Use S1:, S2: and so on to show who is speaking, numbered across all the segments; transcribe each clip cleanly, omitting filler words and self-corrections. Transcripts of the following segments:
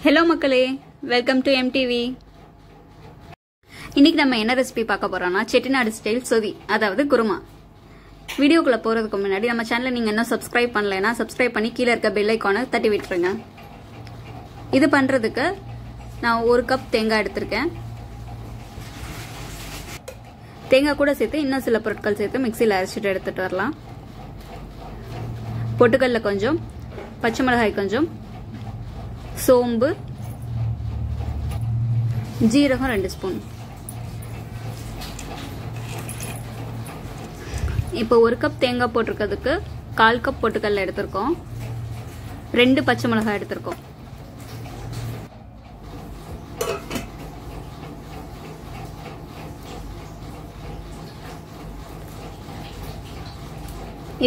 S1: Hello மக்களே, welcome to MTV. இன்னைக்கு நம்ம என்ன ரெசிபி பார்க்க போறோம்னா செட்டிநாடு ஸ்டைல் சொதி, அதாவது குருமா. வீடியோக்குள்ள போறதுக்கு முன்னாடி நம்ம சேனலை நீங்க இன்னும் சப்ஸ்கிரைப் பண்ணலைனா சப்ஸ்கிரைப் பண்ணி கீழ இருக்க பெல் ஐகானை தட்டி விட்டுருங்க. இது பண்றதுக்கு நான் 1 கப் தேங்காய் எடுத்துர்க்கேன். தேங்காய் கூட சேர்த்து இன்னும் சில பொருட்கள் சேர்த்து மிக்ஸில அரைச்சிட்டு எடுத்துட்டு வரலாம். பொட்டுக்கல்ல கொஞ்சம், பச்சை மிளகாய் கொஞ்சம், சோம்பு, ஜீரகம் 2 ஸ்பூன். இப்போ 1 கப் தேங்காய் போட்டிருக்கிறதுக்கு 1/4 கப் பொட்டுக்கல்ல எடுத்திருக்கோம். 2 பச்சை மிளகாய் எடுத்திருக்கோம்.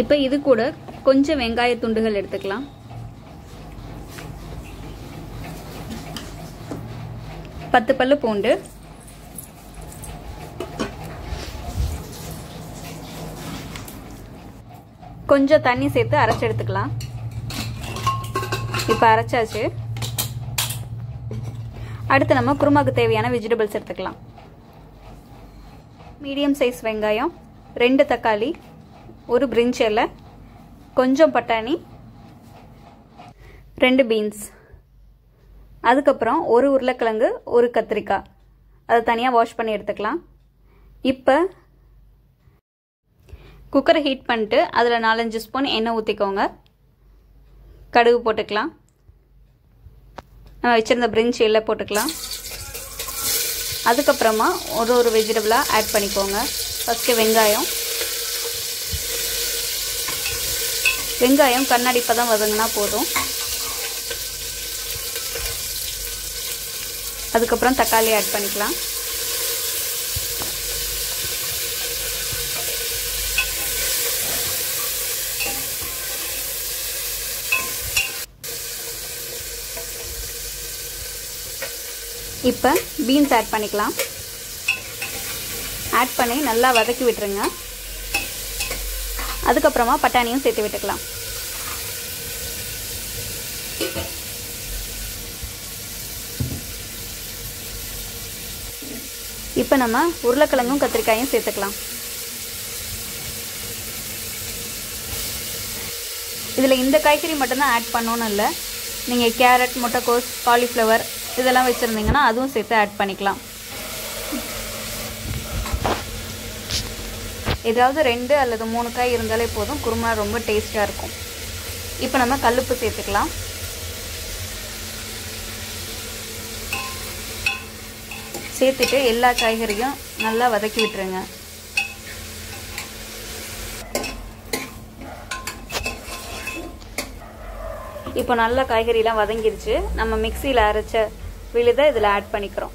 S1: இப்போ இது கூட கொஞ்சம் வெங்காய துண்டுகள் எடுத்துக்கலாம். பத்து பல்லு பூண்டு, கொஞ்சம் தண்ணி சேர்த்து அரைச்சு எடுத்துக்கலாம். இப்ப அரைச்சாச்சு. அடுத்து நம்ம குருமாக்கு தேவையான வெஜிடபிள்ஸ் எடுத்துக்கலாம். மீடியம் சைஸ் வெங்காயம், 2 தக்காளி, 1 பிரிஞ்சி இலை, கொஞ்சம் பட்டாணி, 2 பீன்ஸ், அதுக்கப்புறம் 1 உருளைக்கிழங்கு, 1 கத்திரிக்காய். அதை தனியாக வாஷ் பண்ணி எடுத்துக்கலாம். இப்போ குக்கரை ஹீட் பண்ணிட்டு அதில் 4-5 ஸ்பூன் எண்ணெய் ஊற்றிக்கோங்க. கடுகு போட்டுக்கலாம். நம்ம வச்சிருந்த பிரிஞ்சி இலை போட்டுக்கலாம். அதுக்கப்புறமா ஒரு வெஜிடபிளாக ஆட் பண்ணிக்கோங்க. ஃபஸ்ட்டு வெங்காயம் கண்ணாடி பதம் வதங்கினா போதும். அதுக்கப்புறம் தக்காளி ஆட் பண்ணிக்கலாம். இப்போ பீன்ஸ் ஆட் பண்ணிக்கலாம். ஆட் பண்ணி நல்லா வதக்கி விட்டுருங்க. அதுக்கப்புறமா பட்டாணியும் சேர்த்து விட்டுக்கலாம். இப்போ நம்ம உருளைக்கிழங்கும் கத்திரிக்காயும் சேர்த்துக்கலாம். இதில் இந்த காய்கறி மட்டும்தான் ஆட் பண்ணணும்னு இல்லை. நீங்கள் கேரட், முட்டைக்கோஸ், காலிஃப்ளவர் இதெல்லாம் வச்சுருந்தீங்கன்னா அதுவும் சேர்த்து ஆட் பண்ணிக்கலாம். ஏதாவது 2 அல்லது 3 காய் இருந்தாலே போதும். குருமா ரொம்ப டேஸ்டாக இருக்கும். இப்போ நம்ம கல்லுப்பு சேர்த்துக்கலாம். சேர்த்துட்டு எல்லா காய்கறியும் நல்லா வதக்கி விட்டுருங்க. இப்போ நல்லா காய்கறிலாம் வதங்கிருச்சு. நம்ம மிக்சியில் அரைச்ச விழுதை இதில் ஆட் பண்ணிக்கிறோம்.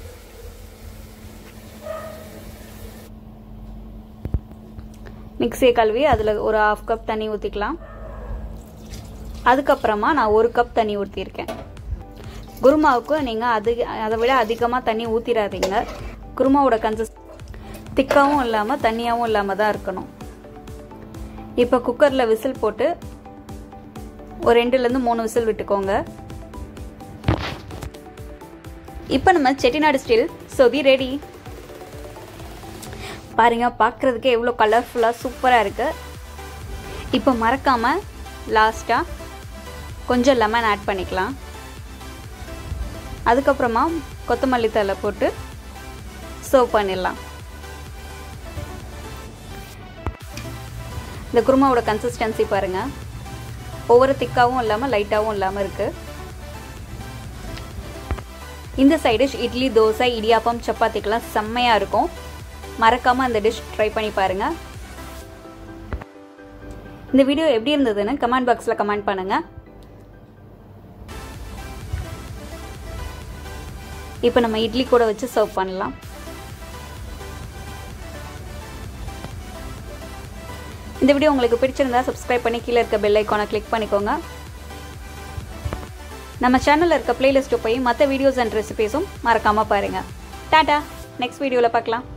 S1: மிக்சியை கழுவி அதில் ஒரு 1/2 கப் தண்ணி ஊற்றிக்கலாம். அதுக்கப்புறமா நான் 1 கப் தண்ணி ஊற்றிருக்கேன். குருமாவுக்கு நீங்கள் அதை விட அதிகமாக தண்ணி ஊற்றிடாதீங்க. குருமாவோட திக்காவும் இல்லாமல் தண்ணியாகவும் இல்லாமல் தான் இருக்கணும். இப்போ குக்கரில் விசில் போட்டு ஒரு 2லேருந்து 3 விசில் விட்டுக்கோங்க. இப்போ நம்ம செட்டிநாடு ஸ்டைல் சொதி ரெடி. பாருங்க, பார்க்குறதுக்கே எவ்வளோ கலர்ஃபுல்லாக சூப்பராக இருக்கு. இப்போ மறக்காமல் லாஸ்ட்டாக கொஞ்சம் லெமன் ஆட் பண்ணிக்கலாம். அதுக்கப்புறமா கொத்தமல்லி தழை போட்டு சர்வ் பண்ணிடலாம். இந்த குருமாவோட கன்சிஸ்டன்சி பாருங்க, ஒவ்வொரு திக்காவும் இல்லாமல் லைட்டாகவும் இல்லாமல் இருக்கு. இந்த சைடு டிஷ் இட்லி, தோசை, இடியாப்பம், சப்பாத்திக்கெல்லாம் செம்மையாக இருக்கும். மறக்காமல் அந்த டிஷ் ட்ரை பண்ணி பாருங்க. இந்த வீடியோ எப்படி இருந்ததுன்னு கமெண்ட் பாக்ஸில் கமெண்ட் பண்ணுங்க. இப்போ நம்ம இட்லி கூட வச்சு சர்வ் பண்ணலாம். இந்த வீடியோ உங்களுக்கு பிடிச்சிருந்தா சப்ஸ்கிரைப் பண்ணி கீழே இருக்க பெல் ஐகானை கிளிக் பண்ணிக்கோங்க. நம்ம சேனலில் இருக்க பிளேலிஸ்ட்டு போய் மற்ற வீடியோஸ் அண்ட் ரெசிபீஸும் மறக்காமல் பாருங்கள். டாடா, நெக்ஸ்ட் வீடியோவில் பார்க்கலாம்.